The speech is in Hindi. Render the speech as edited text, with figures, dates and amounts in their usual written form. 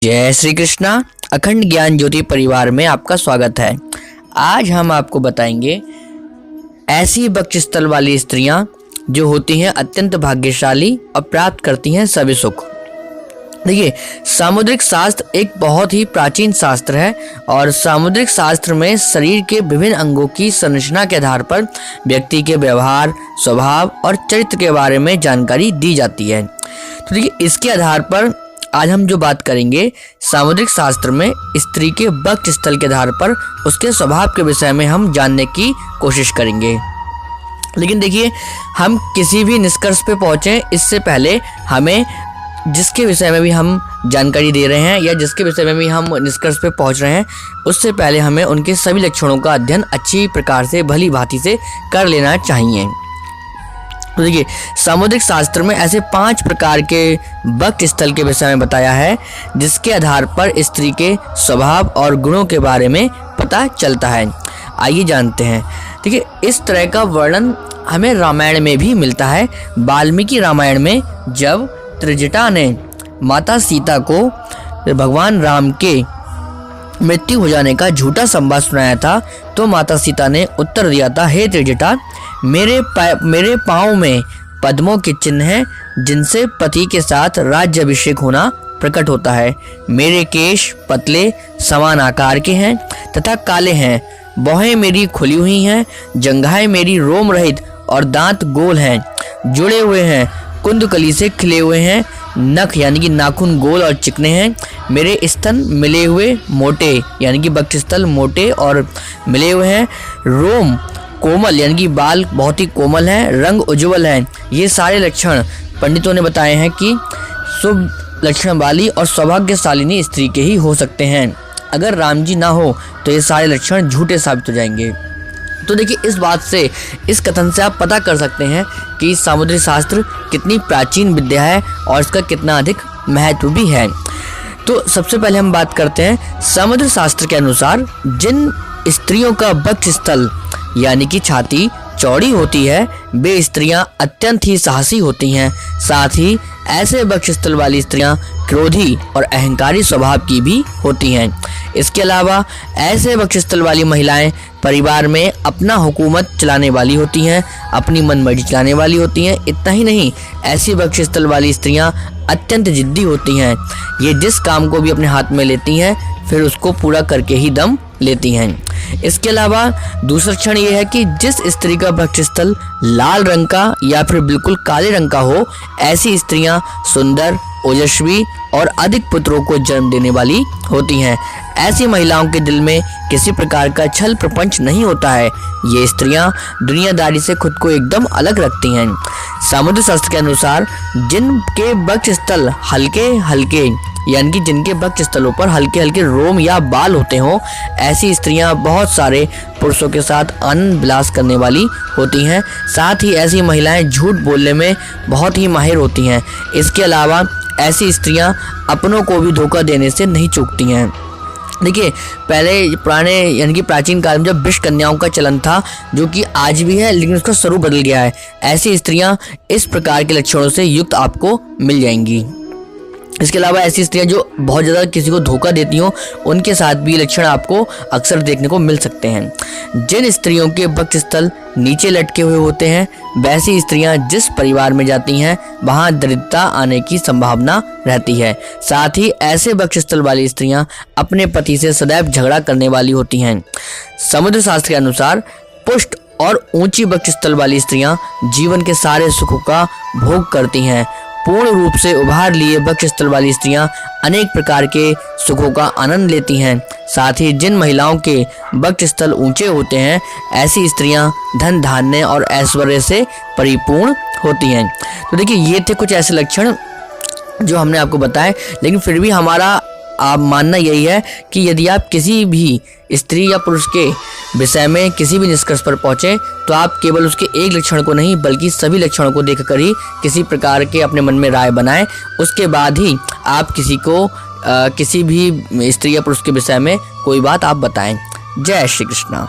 जय श्री कृष्णा। अखंड ज्ञान ज्योति परिवार में आपका स्वागत है। आज हम आपको बताएंगे ऐसी वक्षस्थल वाली स्त्रियां जो होती हैं अत्यंत भाग्यशाली और प्राप्त करती हैं सभी सुख। देखिए, सामुद्रिक शास्त्र एक बहुत ही प्राचीन शास्त्र है और सामुद्रिक शास्त्र में शरीर के विभिन्न अंगों की संरचना के आधार पर व्यक्ति के व्यवहार, स्वभाव और चरित्र के बारे में जानकारी दी जाती है। तो देखिए, इसके आधार पर आज हम जो बात करेंगे, सामुद्रिक शास्त्र में स्त्री के वक्षस्थल के आधार पर उसके स्वभाव के विषय में हम जानने की कोशिश करेंगे। लेकिन देखिए, हम किसी भी निष्कर्ष पे पहुंचे इससे पहले हमें जिसके विषय में भी हम जानकारी दे रहे हैं या जिसके विषय में भी हम निष्कर्ष पे पहुंच रहे हैं, उससे पहले हमें उनके सभी लक्षणों का अध्ययन अच्छी प्रकार से भली भांति से कर लेना चाहिए। तो देखिए, सामुद्रिक शास्त्र में ऐसे 5 प्रकार के वक्षस्थल के विषय में बताया है जिसके आधार पर स्त्री के स्वभाव और गुणों के बारे में पता चलता है। आइए जानते हैं। देखिए, इस तरह का वर्णन हमें रामायण में भी मिलता है। वाल्मीकि रामायण में जब त्रिजटा ने माता सीता को भगवान राम के मृत्यु हो जाने का झूठा संवाद सुनाया था, तो माता सीता ने उत्तर दिया था, हे त्रिजटा, मेरे पाँव में पद्मों के चिन्ह हैं जिनसे पति के साथ राज्याभिषेक होना प्रकट होता है। मेरे केश पतले समान आकार के हैं तथा काले हैं। भौहें मेरी खुली हुई हैं, जंघाएं मेरी रोम रहित और दांत गोल हैं, जुड़े हुए हैं, कुंदकली से खिले हुए हैं, नख यानी कि नाखून गोल और चिकने हैं। मेरे स्तन मिले हुए मोटे यानी कि वक्षस्थल मोटे और मिले हुए हैं। रोम कोमल यानी कि बाल बहुत ही कोमल हैं। रंग उज्ज्वल है। ये सारे लक्षण पंडितों ने बताए हैं कि शुभ लक्षण वाली और सौभाग्यशालिनी स्त्री के ही हो सकते हैं। अगर राम जी ना हो तो ये सारे लक्षण झूठे साबित हो जाएंगे। तो देखिए, इस बात से, इस कथन से आप पता कर सकते हैं कि सामुद्रिक शास्त्र कितनी प्राचीन विद्या है और इसका कितना अधिक महत्व भी है। तो सबसे पहले हम बात करते हैं सामुद्रिक शास्त्र के अनुसार जिन स्त्रियों का वक्षस्थल यानी कि छाती चौड़ी होती है, वे स्त्रियां अत्यंत ही साहसी होती हैं। साथ ही ऐसे वक्षस्थल वाली स्त्रियां क्रोधी और अहंकारी स्वभाव की भी होती हैं। इसके अलावा ऐसे वक्षस्थल वाली महिलाएं परिवार में अपना हुकूमत चलाने वाली होती हैं, अपनी मनमर्जी चलाने वाली होती हैं। इतना ही नहीं, ऐसी वक्षस्थल वाली स्त्रियां अत्यंत जिद्दी होती हैं। ये जिस काम को भी अपने हाथ में लेती हैं फिर उसको पूरा करके ही दम लेती हैं। इसके अलावा दूसरा लक्षण ये है कि जिस स्त्री का वक्षस्थल लाल रंग का या फिर बिल्कुल काले रंग का हो, ऐसी स्त्रियां सुंदर, ओजस्वी और अधिक पुत्रों को जन्म देने वाली होती हैं। ऐसी महिलाओं के दिल में किसी प्रकार का छल प्रपंच नहीं होता है। ये स्त्रियां दुनियादारी से खुद को एकदम अलग रखती हैं। सामुद्रिक शास्त्र के अनुसार जिनके वक्षस्थल हल्के हल्के यानी कि जिनके वक्षस्थलों पर हल्के हल्के रोम या बाल होते हों, ऐसी स्त्रियां बहुत सारे पुरुषों के साथ आनंद विलास करने वाली होती हैं। साथ ही ऐसी महिलाएं झूठ बोलने में बहुत ही माहिर होती हैं। इसके अलावा ऐसी स्त्रियां अपनों को भी धोखा देने से नहीं चूकती हैं। देखिए, पहले पुराने यानी कि प्राचीन काल में जब विष कन्याओं का चलन था, जो कि आज भी है लेकिन उसका स्वरूप बदल गया है, ऐसी स्त्रियां इस प्रकार के लक्षणों से युक्त आपको मिल जाएंगी। इसके अलावा ऐसी स्त्रियां जो बहुत ज़्यादा किसी को धोखा देती हों, उनके साथ भी लक्षण आपको अक्सर देखने को मिल सकते हैं। जिन स्त्रियों के वक्षस्थल नीचे लटके हुए होते हैं, वैसी स्त्रियां जिस परिवार में जाती हैं वहां दरिद्रता आने की संभावना रहती है। साथ ही ऐसे वक्षस्थल वाली स्त्रियां अपने पति से सदैव झगड़ा करने वाली होती हैं। सामुद्रिक शास्त्र के अनुसार पुष्ट और ऊंची वक्षस्थल वाली स्त्रियां जीवन के सारे सुखों का भोग करती हैं। पूर्ण रूप से उभार लिए वक्षस्थल वाली स्त्रियां अनेक प्रकार के सुखों का आनंद लेती हैं। साथ ही जिन महिलाओं के वक्षस्थल ऊंचे होते हैं, ऐसी स्त्रियां धन धान्य और ऐश्वर्य से परिपूर्ण होती हैं। तो देखिए, ये थे कुछ ऐसे लक्षण जो हमने आपको बताए। लेकिन फिर भी हमारा आप मानना यही है कि यदि आप किसी भी स्त्री या पुरुष के विषय में किसी भी निष्कर्ष पर पहुंचे, तो आप केवल उसके एक लक्षण को नहीं बल्कि सभी लक्षणों को देखकर ही किसी प्रकार के अपने मन में राय बनाएं। उसके बाद ही आप किसी को किसी भी स्त्री या पुरुष के विषय में कोई बात आप बताएं। जय श्री कृष्णा।